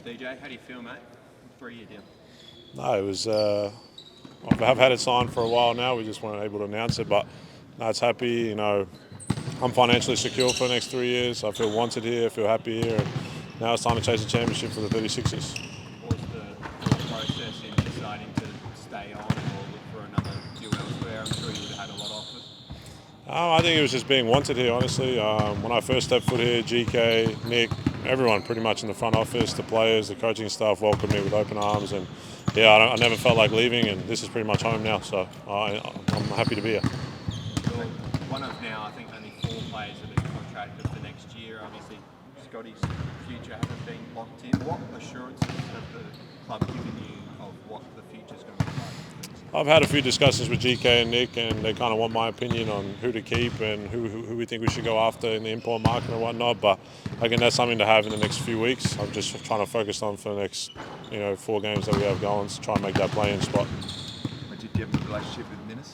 DJ, how do you feel, mate? 3-year deal. No, it was. I've had it signed for a while now. We just weren't able to announce it, but no, it's happy. I'm financially secure for the next 3 years. I feel wanted here. I feel happy here. And now it's time to chase a championship for the 36ers. What was the thought process in deciding to stay on or look for another deal elsewhere? I'm sure you would have had a lot of offers. I think it was just being wanted here, honestly. When I first stepped foot here, GK, Nick, everyone pretty much in the front office, the players, the coaching staff welcomed me with open arms. And yeah, I never felt like leaving, and this is pretty much home now. So I'm happy to be here. You're one of now, I think, only 4 players that are contracted for next year. Obviously, Scotty's future hasn't been locked in. What assurances have the club given you of what the future's going to be like? I've had a few discussions with GK and Nick, and they kind of want my opinion on who to keep and who we think we should go after in the import market and whatnot. But again, that's something to have in the next few weeks. I'm just trying to focus on for the next, 4 games that we have going to try and make that play-in spot. Do you have a relationship with Minnis?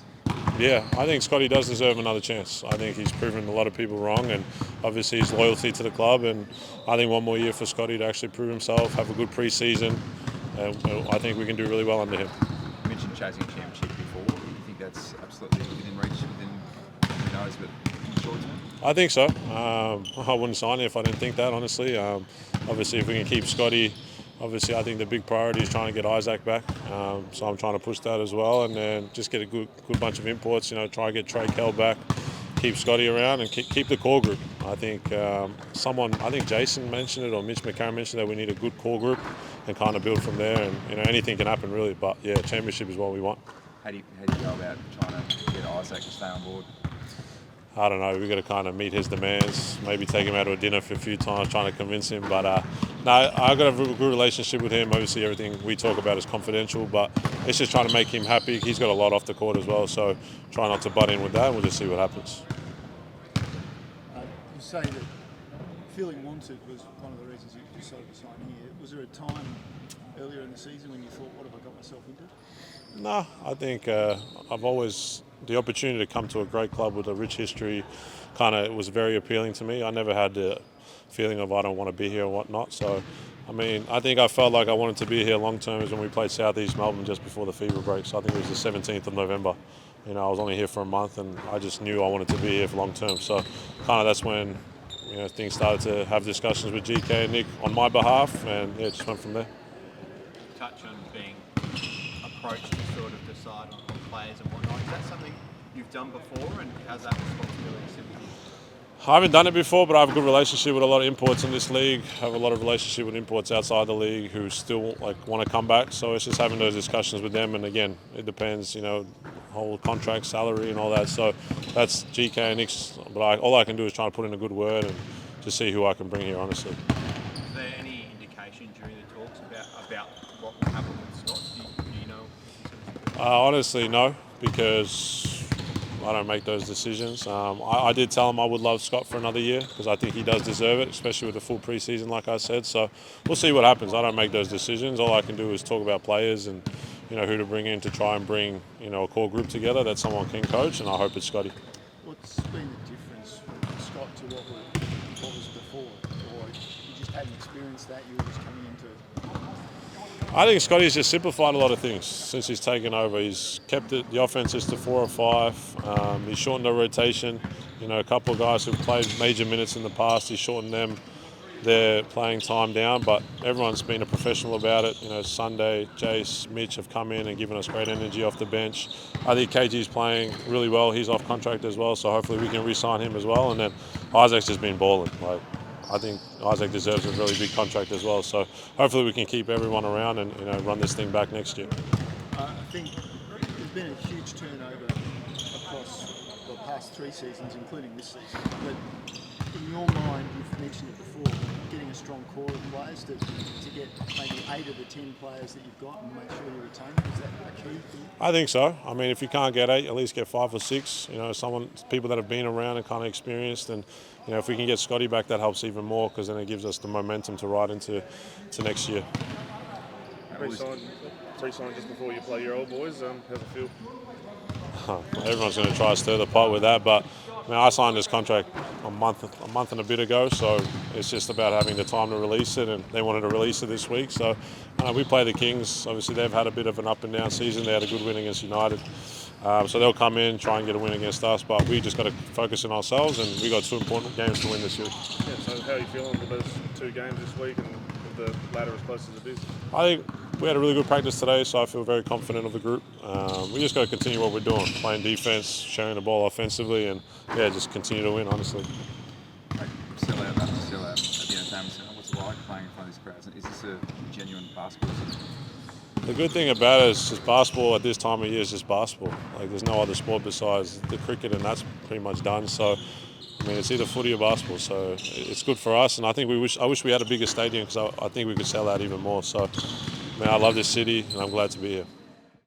Yeah, I think Scotty does deserve another chance. I think he's proven a lot of people wrong, and obviously his loyalty to the club. And I think one more year for Scotty to actually prove himself, have a good pre-season. I think we can do really well under him. You mentioned chasing a championship before. Do you think that's absolutely within reach, who knows, but in the short term? I think so. I wouldn't sign it if I didn't think that, honestly. Obviously, if we can keep Scotty, obviously I think the big priority is trying to get Isaac back. So I'm trying to push that as well, and then just get a good bunch of imports. Try and get Trey Kell back, keep Scotty around, and keep the core group. I think I think Jason mentioned it, or Mitch McCarron mentioned that we need a good core group and kind of build from there. And anything can happen really, but yeah, championship is what we want. How do you go about trying to get Isaac to stay on board? I don't know. We've got to kind of meet his demands. Maybe take him out to a dinner for a few times, trying to convince him. But no, I've got a good relationship with him. Obviously, everything we talk about is confidential, but it's just trying to make him happy. He's got a lot off the court as well, so try not to butt in with that. We'll just see what happens. You say that feeling wanted was one of the reasons you decided to sign here. Was there a time earlier in the season when you thought, what have I got myself into? No, I think I've always, the opportunity to come to a great club with a rich history it was very appealing to me. I never had the feeling of I don't want to be here or whatnot. So, I think I felt like I wanted to be here long term is when we played South East Melbourne just before the fever break. So I think it was the 17th of November. I was only here for a month, and I just knew I wanted to be here for long term. So that's when things started to have discussions with GK and Nick on my behalf, and yeah, it just went from there. Touch on being approached to sort of decide on players and whatnot. Is that something you've done before, and how's that responsibility sit with you? I haven't done it before, but I have a good relationship with a lot of imports in this league. I have a lot of relationship with imports outside the league who still want to come back. So it's just having those discussions with them. And again, it depends, whole contract, salary, and all that. So that's GK and Nick's. But all I can do is try to put in a good word and to see who I can bring here, honestly. Is there any indication during the talks about what will happen with Scott? Do you know? Honestly, no, because I don't make those decisions. I did tell him I would love Scott for another year because I think he does deserve it, especially with the full preseason, like I said. So we'll see what happens. I don't make those decisions. All I can do is talk about players and who to bring in to try and bring a core group together that someone can coach, and I hope it's Scotty. What's been the difference from Scott to what was before? Or you just hadn't experienced that, you were just coming into? I think Scotty's just simplified a lot of things since he's taken over. He's kept the offenses to 4 or 5. He's shortened the rotation. A couple of guys who've played major minutes in the past, he's shortened their playing time down, but everyone's been a professional about it. Sunday, Jace, Mitch have come in and given us great energy off the bench. I think KG's playing really well. He's off contract as well, so hopefully we can re-sign him as well. And then Isaac's just been balling. I think Isaac deserves a really big contract as well. So hopefully we can keep everyone around and run this thing back next year. I think there's been a huge turnover across the past 3 seasons, including this season. But in your mind, you've mentioned it before, getting a strong core of players to get maybe 8 of the 10 players that you've got and make sure you retain them. Is that a key thing? I think so. If you can't get 8, at least get 5 or 6. People that have been around and kind of experienced, and if we can get Scotty back, that helps even more because then it gives us the momentum to ride into next year. Pre-signed just before you play your old boys. How's it feel? Everyone's going to try to stir the pot with that, but I mean, I signed this contract a month and a bit ago, so it's just about having the time to release it, and they wanted to release it this week. So we play the Kings. Obviously, they've had a bit of an up and down season. They had a good win against United, so they'll come in, try and get a win against us. But we just got to focus on ourselves, and we got 2 important games to win this year. Yeah, so how are you feeling with those 2 games this week and with the ladder as close as it is? I think we had a really good practice today, so I feel very confident of the group. We just got to continue what we're doing, playing defense, sharing the ball offensively, and just continue to win, honestly. Like, sell out at the end of time. What's it like playing in front of these crowds? Is this a genuine basketball season? The good thing about it is just basketball at this time of year is just basketball. Like, there's no other sport besides the cricket, and that's pretty much done. So, I mean, it's either footy or basketball. So it's good for us, and I think I wish we had a bigger stadium, because I think we could sell out even more. So, I mean, I love this city, and I'm glad to be here.